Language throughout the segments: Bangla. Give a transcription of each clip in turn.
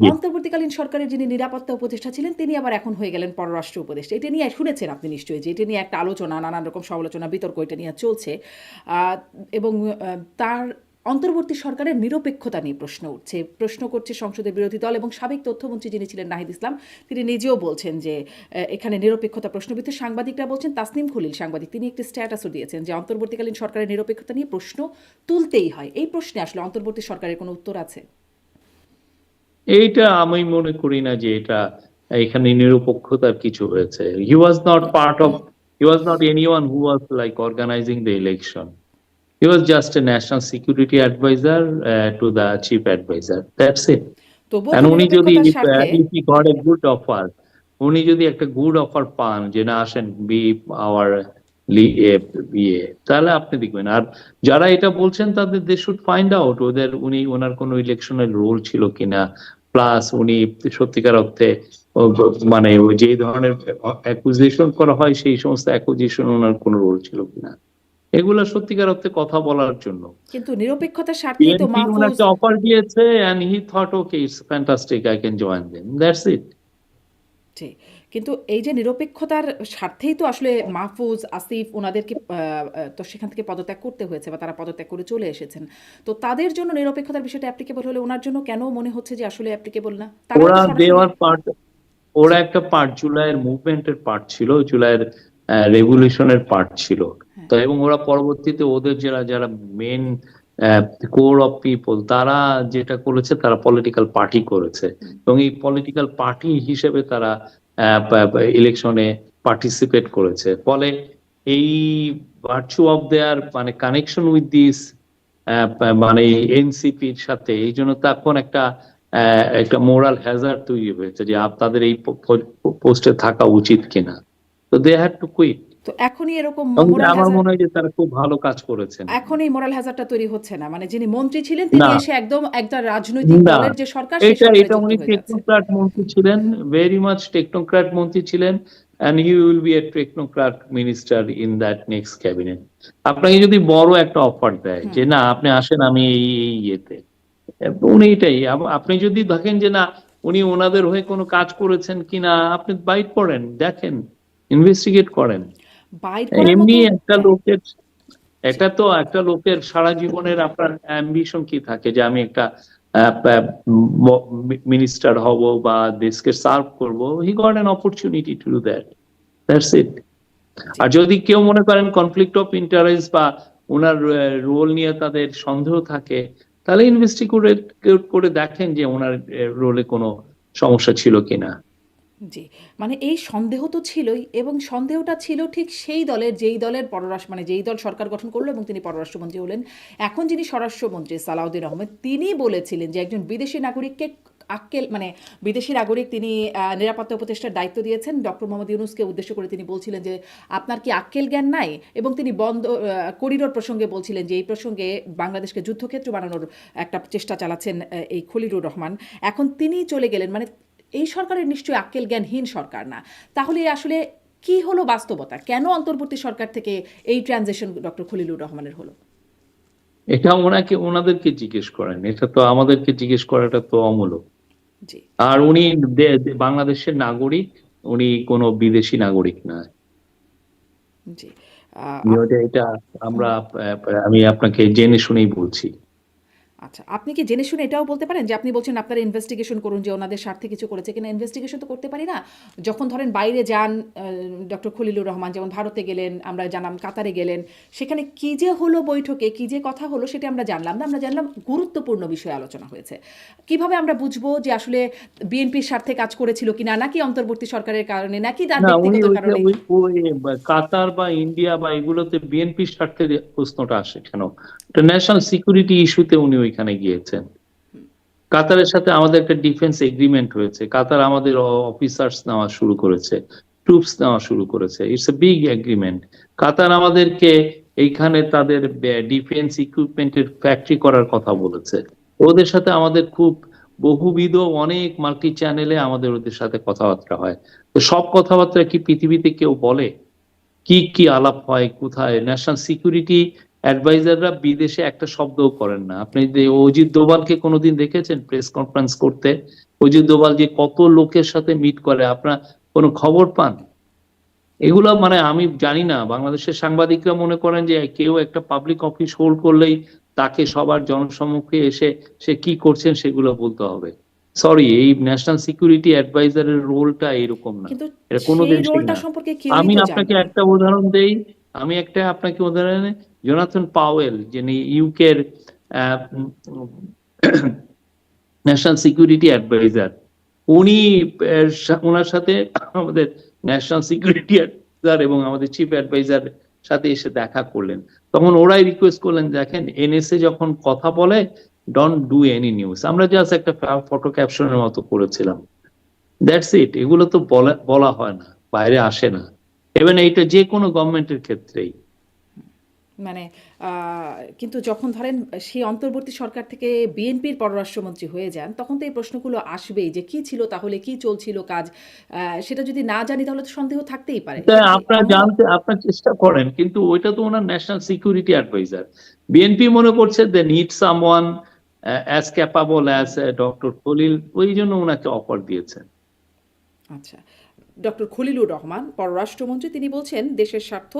জি। অন্তর্বর্তীকালীন সরকারের যিনি নিরাপত্তা উপদেষ্টা ছিলেন তিনি আবার এখন হয়ে গেলেন পররাষ্ট্র উপদেষ্টা। এটা নিয়ে শুনেছেন আপনি নিশ্চয়ই যে এটা নিয়ে একটা আলোচনা, নানান রকম সমালোচনা, বিতর্ক এটা নিয়ে চলছে। এবং তার অন্তর্বর্তী সরকারের নিরপেক্ষতা নিয়ে প্রশ্ন উঠছে, প্রশ্ন করছে সংসদের বিরোধী দল এবং সাবেক তথ্যমন্ত্রী যিনি ছিলেন নাহিদ ইসলাম, তিনি নিজেও বলছেন যে এখানে নিরপেক্ষতা প্রশ্নবিদ্ধ। সাংবাদিকরা বলছেন, তাসনিম খলিল সাংবাদিক, তিনি একটি স্ট্যাটাসও দিয়েছেন যে অন্তর্বর্তীকালীন সরকারের নিরপেক্ষতা নিয়ে প্রশ্ন তুলতেই হয়। এই প্রশ্নে আসলে অন্তর্বর্তী সরকারের কোনো উত্তর আছে? এইটা আমি মনে করি না যে এটা এখানে নিরপেক্ষতার কিছু হয়েছে। He was not anyone who was like organising the election. He was just a national security advisor to the chief advisor. That's it. তবুও And তো উনি যদি নিরপেক্ষতার স্বার্থে। if he got a good offer, উনি যদি একটা গুড অফার পান যে না আসেন বি আওয়ার ইয়ে, তাহলে আপনি দেখবেন। আর যারা এটা বলছেন তাদের দে শুড ফাইন্ড আউট ওনার কোনো ইলেকশনের রোল ছিল কিনা, প্লাস উনি সত্যিকার অর্থে মানে ওই যে ধরনের অ্যাকুজিশন করা হয় সেই সমস্ত অ্যাকুজিশন ওনার কোনো রোল ছিল কিনা, এগুলা সত্যিকার অর্থে কথা বলার জন্য। কিন্তু নিরপেক্ষতার স্বার্থেই তো বিএনপি মাহফুজ। ওনাকে অফার দিয়েছে and he thought okay it's fantastic I can join them, that's it. জি, কিন্তু এই যে নিরপেক্ষতার স্বার্থেই তো আসলে মাহফুজ, আসিফ ওনাদেরকে তো সেখান থেকে পদত্যাগ করতে হয়েছে বা তারা পদত্যাগ করে চলে এসেছেন। তো তাদের জন্য নিরপেক্ষতার বিষয়টা অ্যাপ্লিকেবল হলে ওনার জন্য কেন মনে হচ্ছে যে আসলে অ্যাপ্লিকেবল না? তারাও ওরা তো সরাসরি। দেওয়ার পার্ট, ওরা জি, একটা পার্ট জুলাইয়ের মুভমেন্টের পার্ট ছিল, জুলাইয়ের রেভলিউশনের পার্ট ছিল। হ্যাঁ। তো এবং ওরা পরবর্তীতে ওদের যারা যারা মেন কোর অফ পিপল তারা যেটা করেছে তারা পলিটিক্যাল পার্টি করেছে, হুম। এবং এই পলিটিক্যাল পার্টি হিসেবে তারা ইলেকশনে পার্টিসিপেট করেছে। ফলে এই ভার্চু অফ দেয়ার মানে কানেকশন উইথ দিস মানে এনসিপির সাথে, এই জন্য তখন একটা মোরাল হ্যাজার্ড তৈরি হয়েছে যে তাদের এই পোস্টে থাকা উচিত কিনা। তো দে হ্যাড টু কুইট। তো এখনই এরকম এবং মোরাল আমার হ্যাজার্ড, মনে হয় যে তারা খুব ভালো কাজ করেছেন। এখন এই মোরাল হ্যাজার্ডটা তৈরি হচ্ছে না? মানে যিনি মন্ত্রী ছিলেন তিনি না, এসে একদম একটা রাজনৈতিক না, দলের যে সরকার সেই এটা সরকারে এটা যুক্ত উনি হয়ে যাচ্ছে। টেকনোক্র্যাট মন্ত্রী ছিলেন, ভেরি মাচ টেকনোক্র্যাট মন্ত্রী ছিলেন, and he will be a technocrat minister in that next cabinet. আপনাকে যদি বড় একটা অফার দেয় হুম। যে না আপনি আসেন আমি এই ইয়েতে, উনি এটাই আপনি যদি দেখেন যে না উনি ওনাদের হয়ে কোনো কাজ করেছেন কিনা, আপনি বাইট করেন, দেখেন, ইনভেস্টিগেট করেন। বাইর করার এমনি মতো। একটা হ্যাঁ। লোকের জি। একটা লোকের সারা জীবনের আপনার অ্যাম্বিশন কি থাকে যে আমি একটা মিনিস্টার হব বা দেশকে সার্ভ করব, he got an opportunity to do that, that's it. জি। আর যদি কেউ মনে করেন কনফ্লিক্ট অফ ইন্টারেস্ট বা ওনার রোল নিয়ে তাদের সন্দেহ থাকে, তাহলে ইনভেস্টিগেট করে দেখেন যে ওনার রোলে কোনো সমস্যা ছিল কিনা। জি। মানে এই সন্দেহ তো ছিলই, এবং সন্দেহটা ছিল ঠিক সেই দলের যেই দলের পররাষ্ট্র মানে যেই দল সরকার গঠন করলো এবং তিনি পররাষ্ট্রমন্ত্রী হলেন। এখন যিনি স্বরাষ্ট্রমন্ত্রী সালাউদ্দিন আহমেদ তিনি বলেছিলেন যে একজন বিদেশি নাগরিককে আক্কেল মানে বিদেশি নাগরিক তিনি নিরাপত্তা উপদেষ্টার দায়িত্ব দিয়েছেন ডক্টর মোহাম্মদ ইউনুসকে উদ্দেশ্য করে। তিনি বলছিলেন যে আপনার কি আক্কেল জ্ঞান নাই? এবং তিনি বন্ধ করিডোর প্রসঙ্গে বলছিলেন যে এই প্রসঙ্গে বাংলাদেশকে যুদ্ধক্ষেত্র বানানোর একটা চেষ্টা চালাচ্ছেন এই খলিলুর রহমান। এখন তিনি চলে গেলেন, মানে এই সরকারের নিশ্চয়ই আক্কেল জ্ঞানহীন সরকার না? তাহলে আসলে কি হলো বাস্তবতা? কেন অন্তর্বর্তী সরকার থেকে এই ট্রানজিশন ডক্টর খলিলুর রহমানের হলো? এটা ওনাদেরকে জিজ্ঞেস করেন, এটা তো আমাদেরকে জিজ্ঞেস করাটা তো অমূলক। জি। আর উনি বাংলাদেশের নাগরিক, উনি কোনো বিদেশি নাগরিক না। জি। এটা আমি আপনাকে জেনে শুনেই বলছি। আচ্ছা, আপনি কি জেনে শুনে এটাও বলতে পারেন যে আপনি বলছেন আপনারা ইনভেস্টিগেশন করুন যে ওনাদের স্বার্থে কিছু করেছে কিনা? ইনভেস্টিগেশন তো করতে পারি না। যখন ধরেন বাইরে যান ডক্টর খলিলুর রহমান, যেমন ভারতে গেলেন, আমরা জানলাম কাতারে গেলেন। সেখানে কি যে হলো বৈঠকে, কি যে কথা হলো সেটা আমরা জানলাম না। আমরা জানলাম গুরুত্বপূর্ণ বিষয়ে আলোচনা হয়েছে। কিভাবে আমরা বুঝবো যে আসলে বিএনপির স্বার্থে কাজ করেছিল কিনা, নাকি অন্তর্বর্তী সরকারের কারণে, নাকি তার না, উনি ব্যক্তিগত ওইটা কারণে? ওই কাতার বা ইন্ডিয়া বা এগুলোতে বিএনপির স্বার্থে প্রশ্নটা আসে কেন? এটা ন্যাশনাল সিকিউরিটি ইস্যুতে উনি ওইখানে গিয়েছেন। কাতারের সাথে আমাদের একটা ডিফেন্স এগ্রিমেন্ট হয়েছে, কাতার আমাদের অফিসার্স নেওয়া শুরু করেছে, ট্রুপস নেওয়া শুরু করেছে, ইটস এ বিগ এগ্রিমেন্ট। কাতার আমাদেরকে এইখানে তাদের ডিফেন্স ইকুইপমেন্টের ফ্যাক্টরি করার কথা বলেছে। ওদের সাথে আমাদের খুব বহুবিধ অনেক মাল্টি চ্যানেলে আমাদের ওদের সাথে কথাবার্তা হয়। তো সব কথাবার্তা কি পৃথিবীতে কেউ বলে? কি কি আলাপ হয় কোথায়? ন্যাশনাল সিকিউরিটি অ্যাডভাইজাররা বিদেশে একটা শব্দও করেন না। আপনি যে অজিত দোভালকে কোনোদিন দেখেছেন প্রেস কনফারেন্স করতে? অজিত দোভাল যে কত লোকের সাথে মিট করে, আপনার কোনো খবর পান? এগুলা মানে আমি জানি না, বাংলাদেশের সাংবাদিকরা মনে করেন যে কেউ একটা পাবলিক অফিস হোল্ড করলেই তাকে সবার জনসম্মুখে এসে সে কি করছেন সেগুলো বলতে হবে। সরি, এই ন্যাশনাল সিকিউরিটি অ্যাডভাইজারের রোলটা এরকম না, কিন্তু এটা কোনো সেই দেশেই রোলটা না। সম্পর্কে কেউই আমি তো জানে আপনাকে না। একটা উদাহরণ দেই, আমি একটা আপনাকে উদাহরণ, জোনাথন পাওয়েল যিনি ইউকের ন্যাশনাল সিকিউরিটি অ্যাডভাইজার, উনি ওনার সাথে আমাদের ন্যাশনাল সিকিউরিটি অ্যাডভাইজার এবং আমাদের চিফ অ্যাডভাইজার সাথে এসে দেখা করলেন। তখন ওরাই রিকোয়েস্ট করলেন, দেখেন এনএসএ যখন কথা বলে ডোন্ট ডু এনি নিউজ, আমরা জাস্ট একটা ফটো ক্যাপশনের মতো করেছিলাম, দ্যাটস ইট। এগুলো তো বলা হয় না, বাইরে আসে না, এবং এইটা যে কোনো গভর্নমেন্টের ক্ষেত্রেই। মানে কিন্তু যখন ধরেন সেই অন্তর্বর্তী সরকার থেকে বিএনপির পররাষ্ট্রমন্ত্রী হয়ে যান, তখন তো এই প্রশ্নগুলো আসবেই যে কি ছিল তাহলে, কি চলছিল কাজ, সেটা যদি না জানি তাহলে তো সন্দেহ থাকতেই পারে। তা সেটা কি আপনারা এমন? জানতে আপনার চেষ্টা করেন, কিন্তু ওইটা তো ওনার ন্যাশনাল সিকিউরিটি অ্যাডভাইজার। বিএনপি মনে করছে they need someone as capable as doctor Khalil, ওই জন্য ওনাকে অফার দিয়েছেন। আচ্ছা, ডক্টর খলিলুর রহমান পররাষ্ট্রমন্ত্রী, তিনি বলছেন দেশের স্বার্থ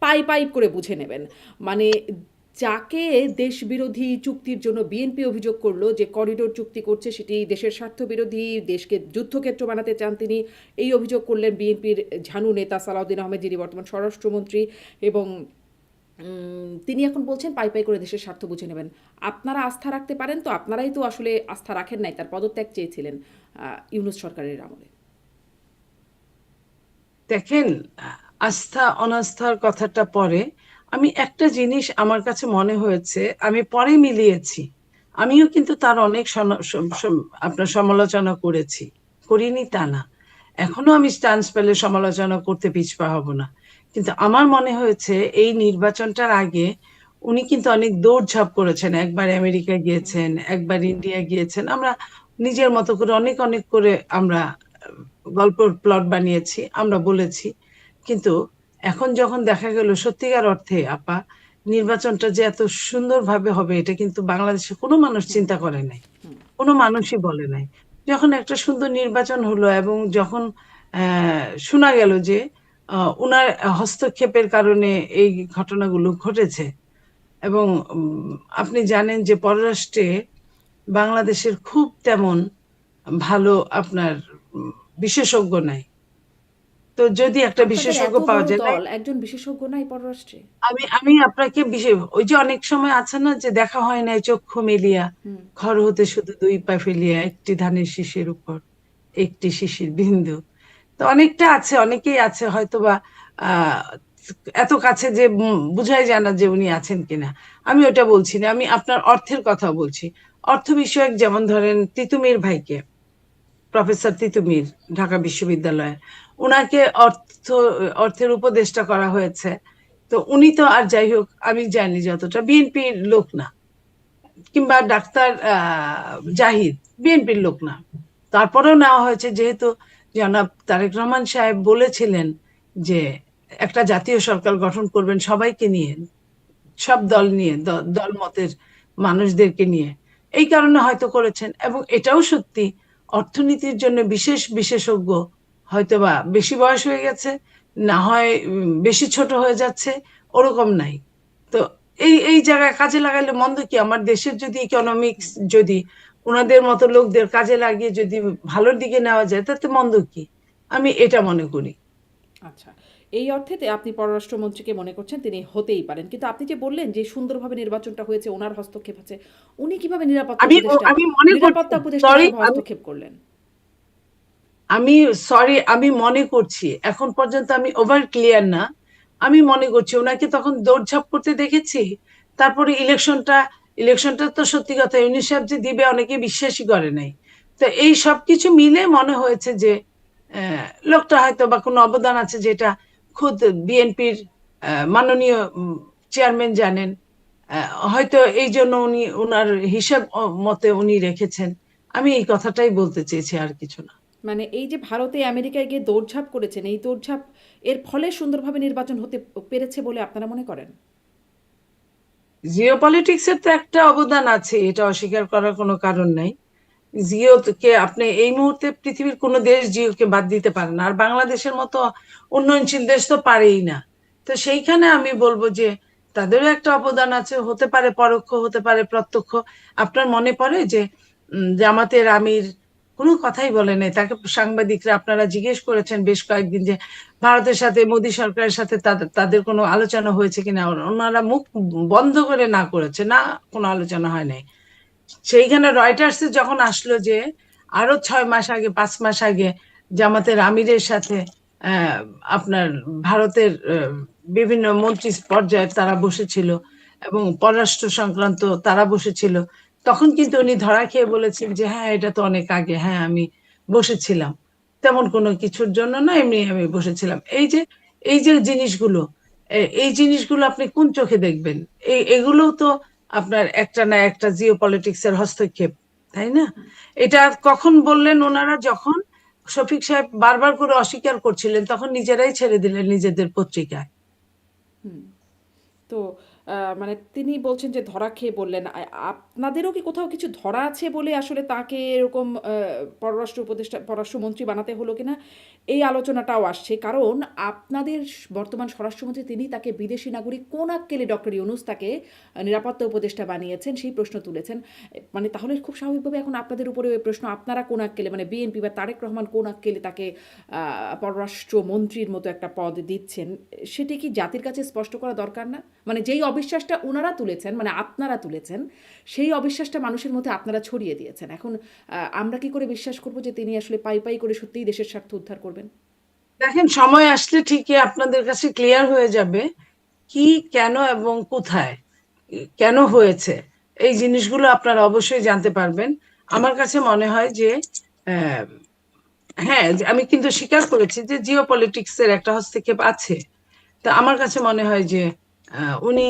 পাই করে বুঝে নেবেন। মানে যাকে দেশবিরোধী চুক্তির জন্য বিএনপি অভিযোগ করলো যে করিডোর চুক্তি করছে সেটি দেশের স্বার্থ বিরোধী, দেশকে যুদ্ধক্ষেত্র বানাতে চান তিনি, এই অভিযোগ করলেন বিএনপির ঝানু নেতা সালাউদ্দিন আহমেদ, যিনি বর্তমান স্বরাষ্ট্রমন্ত্রী, এবং তিনি এখন বলছেন পাই করে দেশের স্বার্থ বুঝে নেবেন। আপনারা আস্থা রাখতে পারেন তো? আপনারাই তো আসলে আস্থা রাখেন নাই, তার পদত্যাগ চেয়েছিলেন ইউনূস সরকারের আমলে। দেখেন, আস্থা অনাস্থার কথাটা পরে, আমি একটা জিনিস আমার কাছে মনে হয়েছে, আমি পরে মিলিয়েছি, আমিও কিন্তু তার অনেক আপনার সমালোচনা করেছি, করিনি তা না, এখনো আমি স্ট্যান্স পেলে সমালোচনা করতে পিছপা হব না। কিন্তু আমার মনে হয়েছে এই নির্বাচনটার আগে উনি কিন্তু অনেক দৌড়ঝাঁপ করেছেন, একবার আমেরিকা গিয়েছেন, একবার ইন্ডিয়া গিয়েছেন, আমরা নিজের মতো করে অনেক অনেক করে আমরা গল্পর প্লট বানিয়েছি, আমরা বলেছি। কিন্তু এখন যখন দেখা গেল সত্যিকার অর্থে আপা, নির্বাচনটা যে এত সুন্দরভাবে হবে এটা কিন্তু বাংলাদেশে কোনো মানুষ চিন্তা করে নাই, কোনো মানুষই বলে নাই। যখন একটা সুন্দর নির্বাচন হলো এবং যখন শোনা গেল যে উনার হস্তক্ষেপের কারণে এই ঘটনাগুলো ঘটেছে, এবং আপনি জানেন যে পররাষ্ট্রে বাংলাদেশের খুব তেমন ভালো আপনার বিশেষজ্ঞ নাই। তো যদি একটা আপনাদের বিশেষজ্ঞ এত পাওয়া বড় যায় না, দল, একজন বিশেষজ্ঞ নাই পররাষ্ট্রে? আমি আমি আপনাকে বিশেষ, ওই যে অনেক সময় আছে না যে দেখা হয় নাই চক্ষু মেলিয়া, হুম। ঘর হতে শুধু দুই পা ফেলিয়া, একটি ধানের শীষের উপর একটি শিশির বিন্দু। তো অনেকটা আছে, অনেকেই আছে হয়তোবা আহ এত কাছে যে বুঝাই যায় না যে উনি আছেন কিনা। আমি ওটা বলছি না, আমি আপনার অর্থের কথা বলছি। অর্থ বিষয়ক, যেমন ধরেন তিতুমির ভাইকে, প্রফেসর তিতুমির, ঢাকা বিশ্ববিদ্যালয়ে, ওনাকে অর্থের উপদেষ্টা করা হয়েছে। তো উনি তো, আর যাই হোক, আমি জানি যতটা বিএনপির লোক না, কিংবা ডাক্তার জাহিদ বিএনপির লোক না, তারপরেও নেওয়া হয়েছে যেহেতু জনাব তারেক রহমান সাহেব বলেছিলেন যে একটা জাতীয় সরকার গঠন করবেন সবাইকে নিয়ে, সব দল নিয়ে, দল মতের মানুষদেরকে নিয়ে, এই কারণে হয়তো করেছেন। এবং এটাও সত্যি, অর্থনীতির জন্য বিশেষ বিশেষজ্ঞ হয়তোবা বেশি বয়স হয়ে গেছে, না হয় বেশি ছোট হয়ে যাচ্ছে, ওরকম নাই। তো এই এই জায়গায় কাজে লাগাইলে মন্দ কি? আমার দেশের যদি ইকোনমিক্স যদি ওনাদের মতো লোকদের কাজে লাগিয়ে যদি ভালোর দিকে নেওয়া যায়, তাতে মন্দ কি? আমি এটা মনে করি। আচ্ছা, এই অর্থে আপনি পররাষ্ট্রমন্ত্রীকে মনে করছেন তিনি হতেই পারেন, কিন্তু আপনি যে বললেন যে সুন্দরভাবে নির্বাচনটা হয়েছে, ওনার হস্তক্ষেপ আছে, উনি কিভাবে আমি আমি মনে করছি, নিরাপত্তা উপদেষ্টা সরি, হিসেবে হস্তক্ষেপ করলেন? আমি মনে করছি, এখন পর্যন্ত আমি ওভার ক্লিয়ার না, আমি মনে করছি ওনাকে তখন দৌড়ঝাঁপ করতে দেখেছি। তারপরে ইলেকশনটা তো সত্যি কথা ইউনূস সাহেব যে দিবে অনেকে বিশ্বাসই করে নাই। তো এই সব কিছু মিলে মনে হয়েছে যে লোকটা হয়তো বা কোনো অবদান আছে, যেটা খুদ বিএনপির মাননীয় চেয়ারম্যান জানেন। হয়তো এই জন্য উনি ওনার হিসাব মতে উনি রেখেছেন। আমি এই কথাটাই বলতে চেয়েছি, আর কিছু না। মানে এই যে ভারতে আমেরিকায় গিয়ে দৌড়ঝাঁপ করেছেন, এই দৌড়ঝাঁপ এর ফলে সুন্দরভাবে নির্বাচন হতে পেরেছে বলে আপনারা মনে করেন? জিও পলিটিক্সের তো একটা অবদান আছে, এটা অস্বীকার করার কোনো কারণ নাই। জিওকে আপনি এই মুহূর্তে পৃথিবীর কোনো দেশ জিওকে বাদ দিতে পারে না, আর বাংলাদেশের মতো উন্নয়নশীল দেশ তো পারেই না। তো সেইখানে আমি বলবো যে তাদেরও একটা অবদান আছে, হতে পারে পরোক্ষ, হতে পারে প্রত্যক্ষ। আপনার মনে পড়ে যে জামাতের আমির কোনো কথাই বলে নাই, তাকে সাংবাদিকরা আপনারা জিজ্ঞেস করেছেন বেশ কয়েকদিন যে ভারতের সাথে, মোদী সরকারের সাথে তাদের কোনো আলোচনা হয়েছে কিনা, ওনারা মুখ বন্ধ করে না করেছে, না কোনো আলোচনা হয় নাই। সেইখানে রয়টার্সে যখন আসলো যে আরো 6 মাস আগে, 5 মাস আগে জামাতের আমিরের সাথে আহ, আপনার ভারতের বিভিন্ন মন্ত্রী পর্যায়ে তারা বসেছিল এবং পররাষ্ট্র সংক্রান্ত তারা বসেছিল, তখন কিন্তু উনি ধরা খেয়ে বলেছেন যে হ্যাঁ এটা তো অনেক আগে, হ্যাঁ আমি বসেছিলাম, তেমন কোনো কিছুর জন্য না, এমনি আমি বসেছিলাম। এই যে জিনিসগুলো, এই জিনিসগুলো আপনি কোন চোখে দেখবেন? এগুলো তো আপনার একটা না একটা জিও পলিটিক্স এর হস্তক্ষেপ, তাই না? এটা কখন বললেন ওনারা? যখন শফিক সাহেব বারবার করে অস্বীকার করছিলেন, তখন নিজেরাই ছেড়ে দিলেন নিজেদের পত্রিকায়। হুম। তো মানে তিনি বলছেন যে ধরা খেয়ে বললেন, আপনাদেরও কি কোথাও কিছু ধরা আছে বলে আসলে তাকে এরকম পররাষ্ট্রমন্ত্রী বানাতে হলো কিনা, এই আলোচনাটাও আসছে। কারণ আপনাদের বর্তমান স্বরাষ্ট্রমন্ত্রী, তিনি তাকে বিদেশি নাগরিক কোন আক্কেলে ডক্টর ইউনূস তাকে নিরাপত্তা উপদেষ্টা বানিয়েছেন, সেই প্রশ্ন তুলেছেন। মানে তাহলে খুব স্বাভাবিকভাবে এখন আপনাদের উপরে ওই প্রশ্ন, আপনারা কোন আক্কেলে, মানে বিএনপি বা তারেক রহমান কোন আক্কেলে তাকে পররাষ্ট্রমন্ত্রীর মতো একটা পদ দিচ্ছেন, সেটি কি জাতির কাছে স্পষ্ট করা দরকার না? মানে যেই অবিশ্বাসটা ওনারা তুলেছেন, মানে আপনারা তুলেছেন, সেই অবিশ্বাসটা মানুষের মধ্যে আপনারা ছড়িয়ে দিয়েছেন। এখন আমরা কি করে বিশ্বাস করব যে তিনি আসলে পাই পাই করে সত্যিই দেশের স্বার্থ উদ্ধার করবেন? দেখেন, সময় আসলে ঠিকই আপনাদের কাছে ক্লিয়ার হয়ে যাবে কি, কেন এবং কোথায়, কেন হয়েছে। এই জিনিসগুলো আপনারা অবশ্যই জানতে পারবেন। আমার কাছে মনে হয় যে আহ, হ্যাঁ, আমি কিন্তু স্বীকার করেছি যে জিও পলিটিক্স এর একটা হস্তক্ষেপ আছে। তা আমার কাছে মনে হয় যে উনি